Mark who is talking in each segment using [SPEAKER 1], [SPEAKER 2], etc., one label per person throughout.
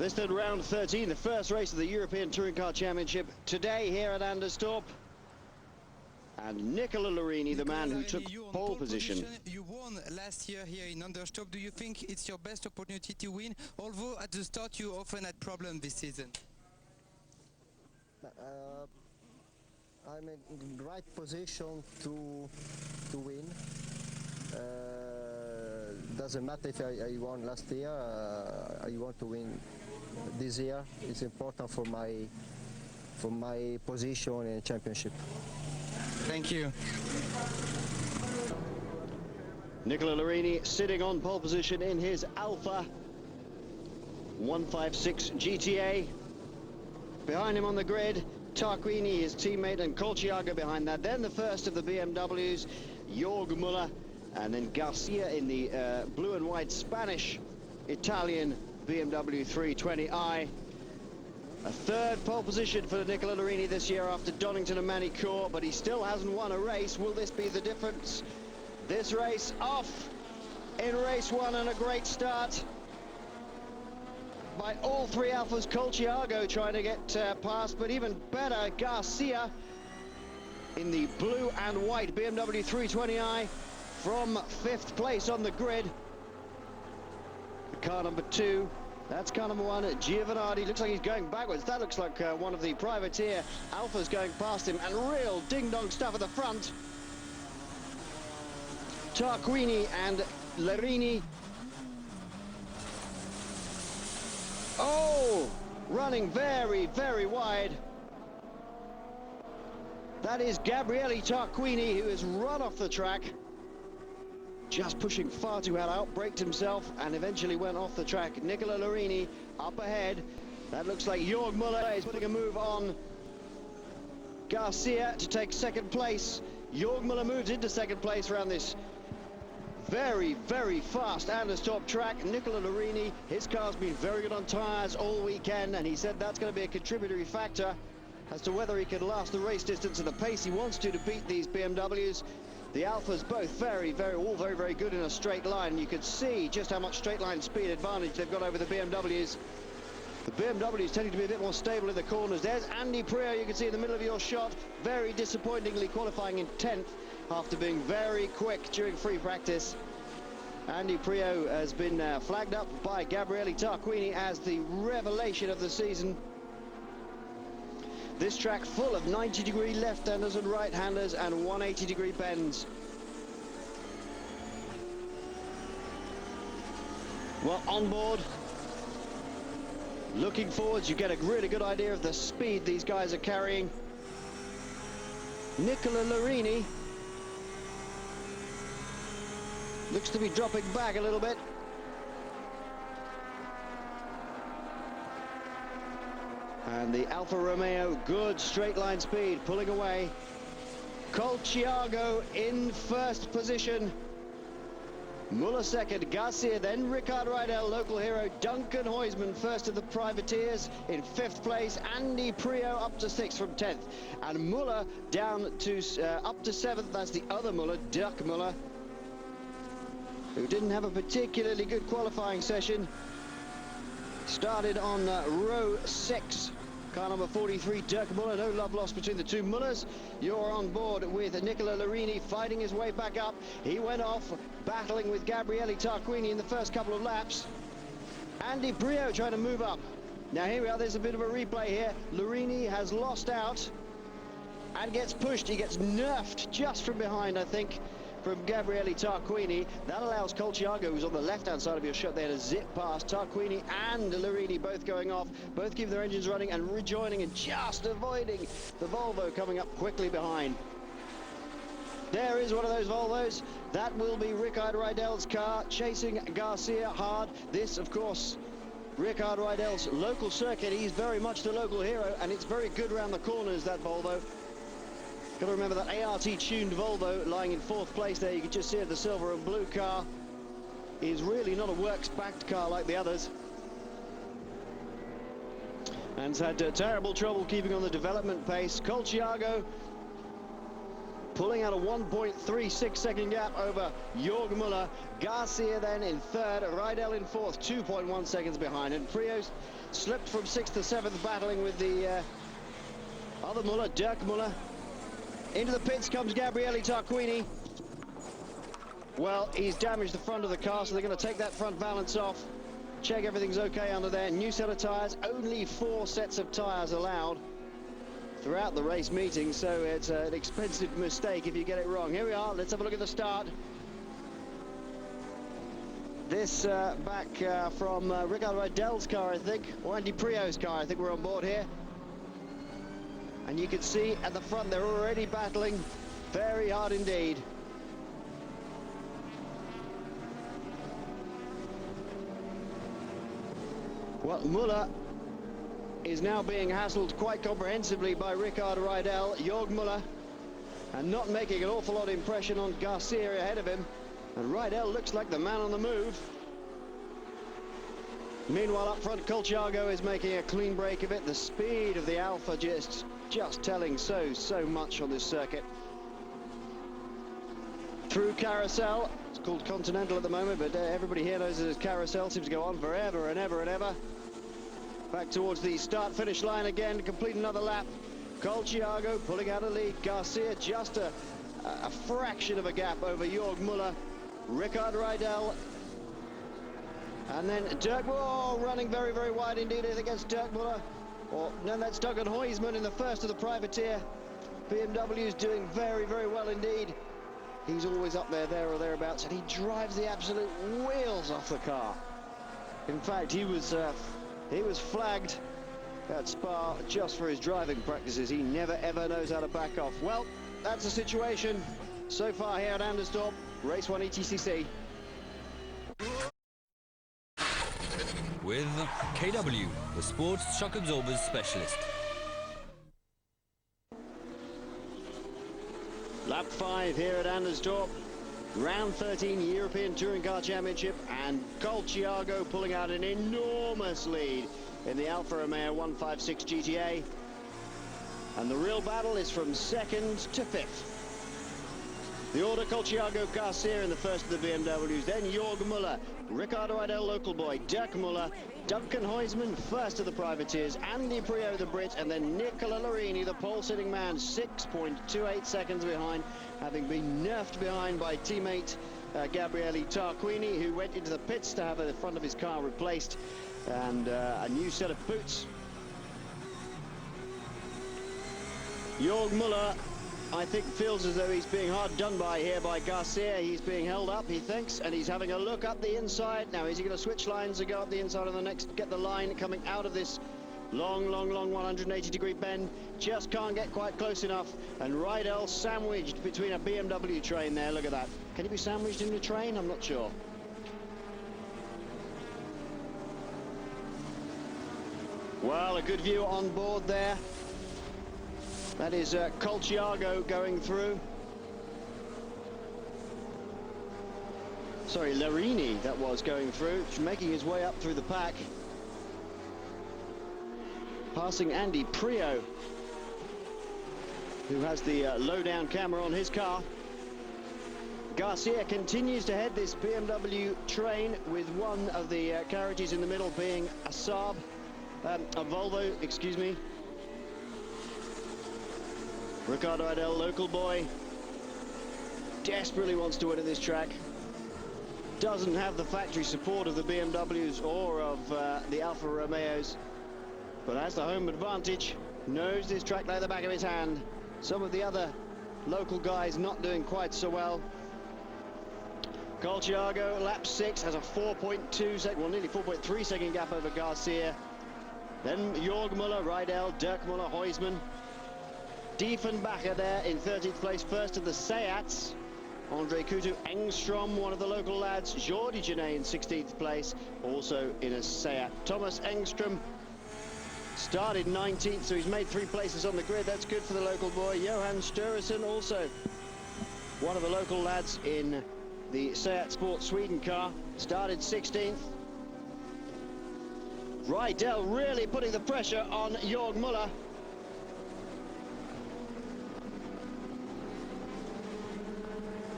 [SPEAKER 1] This is round 13, the first race of the European Touring Car Championship today here at Anderstorp. And Nicola Larini, the man who took pole position.
[SPEAKER 2] You won last year here in Anderstorp. Do you think it's your best opportunity to win? Although at the start you often had problems this season.
[SPEAKER 3] I'm in the right position to win. Doesn't matter if I won last year. I want to win this year. It's important for my position in the championship.
[SPEAKER 2] Thank you.
[SPEAKER 1] Nicola Larini sitting on pole position in his Alfa 156 GTA. Behind him on the grid, Tarquini, his teammate, and Colciago behind that. Then the first of the BMWs, Jorg Muller, and then Garcia in the blue and white Spanish Italian BMW 320i. A third pole position for Nicola Larini this year after Donington and Manicourt, but he still hasn't won a race. Will this be the difference? This race off in race one, and a great start by all three Alfas. Colciago trying to get past, but even better, Garcia in the blue and white BMW 320i from 5th place on the grid. Car number 2. That's car number 1, Giovanardi. Looks like he's going backwards. That looks like one of the privateer Alfas going past him, and real ding-dong stuff at the front. Tarquini and Larini. Oh, running very, very wide. That is Gabriele Tarquini, who has run off the track. Just pushing far too hard, outbraked himself and eventually went off the track. Nicola Larini up ahead. That looks like Jorg Muller is putting a move on Garcia to take 2nd place. Jorg Muller moves into 2nd place around this very, very fast Anderstorp track. Nicola Larini, his car's been very good on tyres all weekend, and he said that's going to be a contributory factor as to whether he can last the race distance and the pace he wants to beat these BMWs. The Alfas both very, very good in a straight line. You could see just how much straight line speed advantage they've got over the BMWs. The BMWs tending to be a bit more stable in the corners. There's Andy Priaulx, you can see in the middle of your shot, very disappointingly qualifying in 10th after being very quick during free practice. Andy Priaulx has been flagged up by Gabriele Tarquini as the revelation of the season. This track full of 90-degree left-handers and right-handers and 180-degree bends. Well, on board, looking forwards, you get a really good idea of the speed these guys are carrying. Nicola Larini looks to be dropping back a little bit. And the Alfa Romeo, good straight line speed, pulling away. Colciago in 1st position. Muller 2nd, Garcia, then Ricard Rydell, local hero. Duncan Huisman, 1st of the privateers, in 5th place. Andy Priaulx up to 6th from 10th. And Muller down to up to 7th. That's the other Muller, Dirk Muller, who didn't have a particularly good qualifying session. Started on row 6. Car number 43, Dirk Muller. No love lost between the two Mullers. You're on board with Nicola Larini fighting his way back up. He went off, battling with Gabriele Tarquini in the first couple of laps. Andy Priaulx trying to move up. Now here we are, there's a bit of a replay here. Larini has lost out and gets pushed. He gets nerfed just from behind, I think, from Gabriele Tarquini. That allows Colciago, who's on the left-hand side of your shot there, to zip past. Tarquini and Larini both going off, both keep their engines running and rejoining and just avoiding the Volvo coming up quickly behind. There is one of those Volvos. That will be Ricard Rydell's car, chasing Garcia hard. This, of course, Ricard Rydell's local circuit. He's very much the local hero, and it's very good around the corners, that Volvo. Got to remember that ART-tuned Volvo lying in 4th place there. You can just see it, the silver and blue car is really not a works-backed car like the others. And has had terrible trouble keeping on the development pace. Colciago pulling out a 1.36 second gap over Jörg Müller. Garcia then in third, Rydell in fourth, 2.1 seconds behind, and Prio's slipped from 6th to 7th, battling with the other Müller, Dirk Müller. Into the pits comes Gabriele Tarquini. Well, he's damaged the front of the car, so they're going to take that front valance off, check everything's okay under there. New set of tyres, only 4 sets of tyres allowed throughout the race meeting, so it's an expensive mistake if you get it wrong. Here we are, let's have a look at the start. This back from Ricardo Rydell's car, I think, or Andy Prio's car. I think we're on board here. And you can see at the front they're already battling very hard indeed. Well, Müller is now being hassled quite comprehensively by Ricard Rydell. Jörg Müller, and not making an awful lot of impression on Garcia ahead of him. And Rydell looks like the man on the move. Meanwhile, up front, Colciago is making a clean break of it. The speed of the Alfa just telling so much on this circuit. Through Carousel, it's called Continental at the moment, but everybody here knows it as Carousel. Seems to go on forever and ever and ever. Back towards the start-finish line again to complete another lap. Colciago pulling out a lead. Garcia just a fraction of a gap over Jörg Müller. Ricard Rydell. And then Dirk Müller running very, very wide indeed against Dirk Müller. Or no, that's Duncan Huysman in the first of the privateer. BMW's doing very, very well indeed. He's always up there or thereabouts, and he drives the absolute wheels off the car. In fact, he was flagged at Spa just for his driving practices. He never ever knows how to back off. Well, that's the situation so far here at Anderstorp, race 1 ETCC.
[SPEAKER 4] With KW, the sports shock absorbers specialist.
[SPEAKER 1] Lap 5 here at Anderstorp, round 13 European Touring Car Championship, and Colciago pulling out an enormous lead in the Alfa Romeo 156 GTA. And the real battle is from 2nd to 5th. The order: Colciago, Garcia in the first of the BMWs, then Jörg Müller, Ricardo Rydell, local boy, Dirk Müller, Duncan Huysman, first of the privateers, Andy Prio, the Brit, and then Nicola Larini, the pole-sitting man, 6.28 seconds behind, having been nerfed behind by teammate Gabriele Tarquini, who went into the pits to have the front of his car replaced, and a new set of boots. Jörg Müller, I think, feels as though he's being hard done by here by Garcia. He's being held up, he thinks, and he's having a look up the inside. Now, is he going to switch lines and go up the inside on the next, get the line coming out of this long 180-degree bend? Just can't get quite close enough. And Rydell sandwiched between a BMW train there. Look at that. Can he be sandwiched in the train? I'm not sure. Well, a good view on board there. That is Colciago going through. Sorry, Larini that was going through, making his way up through the pack. Passing Andy Prio, who has the low-down camera on his car. Garcia continues to head this BMW train, with one of the carriages in the middle being a Saab, a Volvo, excuse me. Ricardo Rydell, local boy, desperately wants to win at this track. Doesn't have the factory support of the BMWs or of the Alfa Romeos, but has the home advantage, knows this track like the back of his hand. Some of the other local guys not doing quite so well. Colciago, lap 6, has a 4.2 second, well, nearly 4.3 second gap over Garcia. Then Jörg Müller, Rydell, Dirk Müller, Huysman. Diefenbacher there in 13th place, first of the Seats. Andre Coutu, Engstrom, one of the local lads. Jordi Genet in 16th place, also in a Seat. Thomas Engstrom started 19th, so he's made 3 places on the grid. That's good for the local boy. Johan Sturesen, also one of the local lads in the Seat Sport Sweden car, started 16th. Rydell really putting the pressure on Jörg Müller.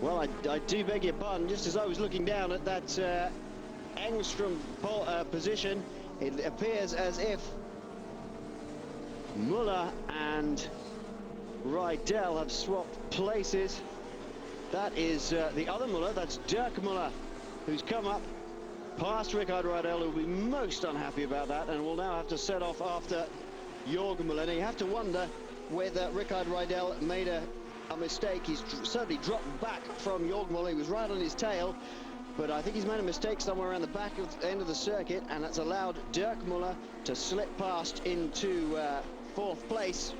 [SPEAKER 1] Well, I do beg your pardon. Just as I was looking down at that Angstrom position, it appears as if Muller and Rydell have swapped places. That is the other Muller, that's Dirk Muller, who's come up past Rickard Rydell, who'll be most unhappy about that, and will now have to set off after Jorg Muller. Now you have to wonder whether Rickard Rydell made a mistake. He's certainly dropped back from Jorg Muller. He was right on his tail, but I think he's made a mistake somewhere around the back of the end of the circuit, and that's allowed Dirk Muller to slip past into fourth place.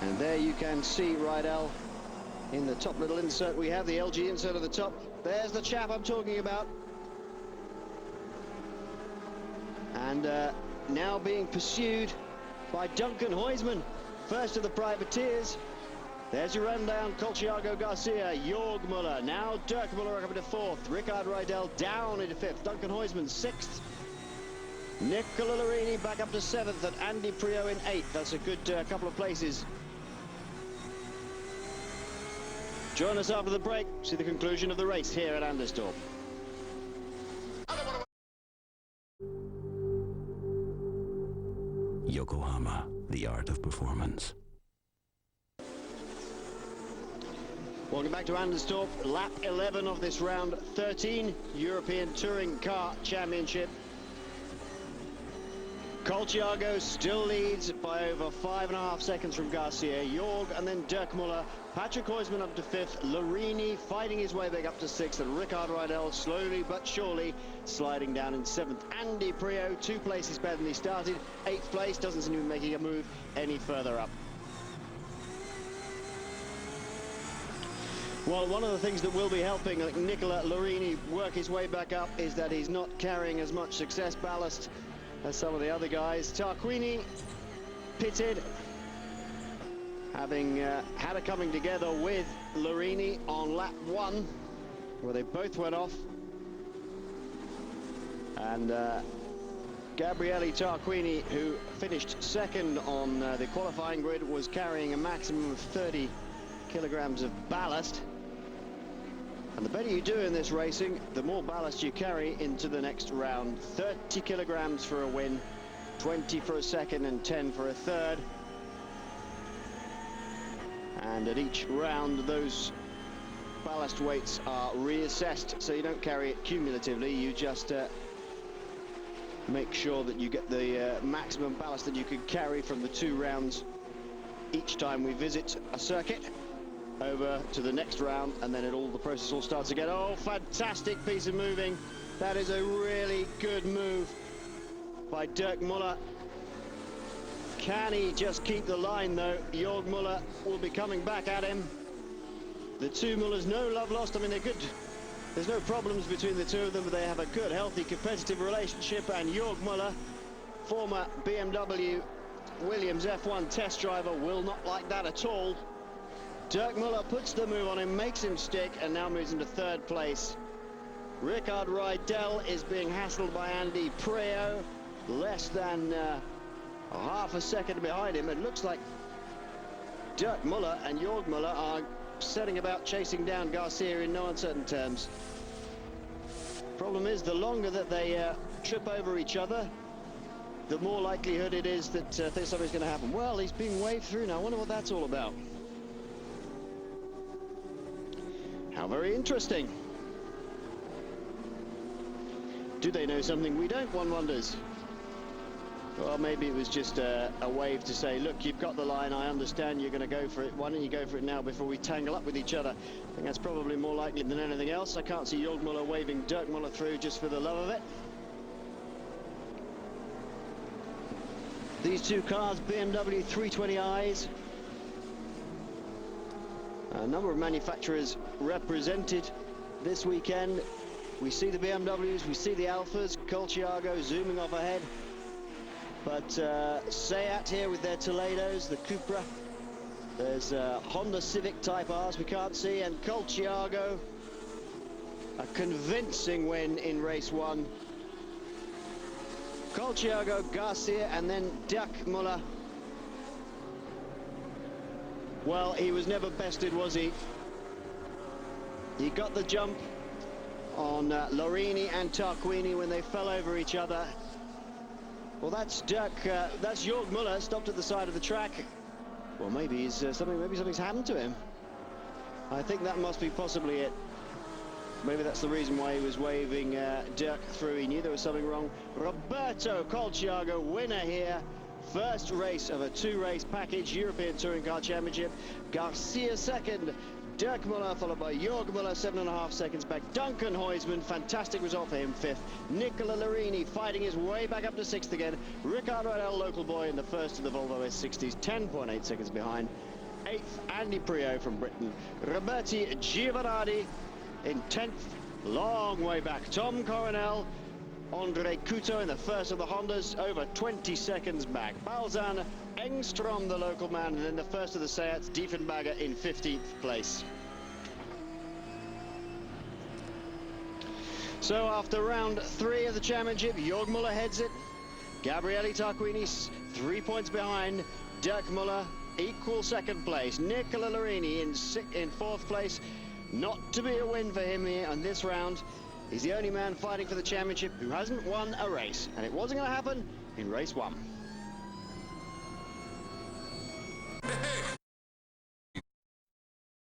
[SPEAKER 1] And there you can see Rydell in the top little insert. We have the LG insert at the top. There's the chap I'm talking about. And now being pursued by Duncan Huysman, first of the privateers. There's your rundown: Colchiago Garcia, Jorg Muller, now Dirk Muller up into fourth, Rickard Rydell down into fifth, Duncan Huysman sixth, Nicola Larini back up to seventh, and Andy Prio in eighth. That's a good couple of places. Join us after the break, see the conclusion of the race here at Anderstorp.
[SPEAKER 5] Yokohama, the art of performance.
[SPEAKER 1] Welcome back to Anderstorp, lap 11 of this round 13 European Touring Car Championship. Colchiago still leads by over 5.5 seconds from Garcia, Jorg, and then Dirk Muller. Patrick Huysman up to fifth, Larini fighting his way back up to sixth, and Rickard Rydell slowly but surely sliding down in seventh. Andy Prio 2 places better than he started, 8th place, doesn't seem to be making a move any further up. Well, one of the things that will be helping Nicola Larini work his way back up is that he's not carrying as much success ballast as some of the other guys. Tarquini pitted, having had a coming together with Larini on lap 1, where they both went off. And Gabriele Tarquini, who finished second on the qualifying grid, was carrying a maximum of 30 kilograms of ballast. And the better you do in this racing, the more ballast you carry into the next round. 30 kilograms for a win, 20 for a second, and 10 for a third. And at each round, those ballast weights are reassessed, so you don't carry it cumulatively. You just make sure that you get the maximum ballast that you can carry from the 2 rounds each time we visit a circuit, over to the next round, and then the process all starts again. Oh, fantastic piece of moving. That is a really good move by Dirk Muller. Can he just keep the line, though? Jorg Muller will be coming back at him. The two Mullers, no love lost. I mean, they're good. There's no problems between the two of them, but they have a good, healthy, competitive relationship. And Jorg Muller, former BMW Williams F1 test driver, will not like that at all. Dirk Muller puts the move on him, makes him stick, and now moves into third place. Rickard Rydell is being hassled by Andy Prio, less than half a second behind him. It looks like Dirk Muller and Jorg Muller are setting about chasing down Garcia in no uncertain terms. Problem is, the longer that they trip over each other, the more likelihood it is that something's going to happen. Well, he's being waved through now. I wonder what that's all about. How very interesting. Do they know something we don't, one wonders? Well, maybe it was just a wave to say, look, you've got the line, I understand you're going to go for it. Why don't you go for it now before we tangle up with each other? I think that's probably more likely than anything else. I can't see Jorg Muller waving Dirk Muller through just for the love of it. These two cars, BMW 320i's. A number of manufacturers represented this weekend. We see the BMWs, we see the Alphas, Colchiago zooming off ahead. But Seat here with their Toledos, the Cupra. There's Honda Civic Type R's we can't see, and Colchiago, a convincing win in race 1. Colchiago, Garcia, and then Dirk Muller Well, he was never bested, was he? He got the jump on Lorini and Tarquini when they fell over each other. Well, that's Jörg Müller stopped at the side of the track. Well, maybe he's something's happened to him. I think that must be possibly it. Maybe that's the reason why he was waving Dirk through. He knew there was something wrong. Roberto Colciago, winner here. First race of a two-race package, European Touring Car Championship. Garcia second. Dirk Müller followed by Jörg Müller, 7.5 seconds back. Duncan Huysman, fantastic result for him, 5th. Nicola Larini fighting his way back up to 6th again. Riccardo Adel, local boy, in the first of the Volvo S60s, 10.8 seconds behind. 8th, Andy Priaulx from Britain. Roberti Giovanardi in 10th, long way back. Tom Coronel, Andre Couto in the first of the Hondas, over 20 seconds back. Balzan Engstrom, the local man, and then the first of the Seats, Diefenberger in 15th place. So after round 3 of the championship, Jörg Müller heads it. Gabriele Tarquini 3 points behind. Dirk Müller equal 2nd place. Nicola Larini in 4th place. Not to be a win for him here on this round. He's the only man fighting for the championship who hasn't won a race, and it wasn't going to happen in race 1.
[SPEAKER 6] Hey!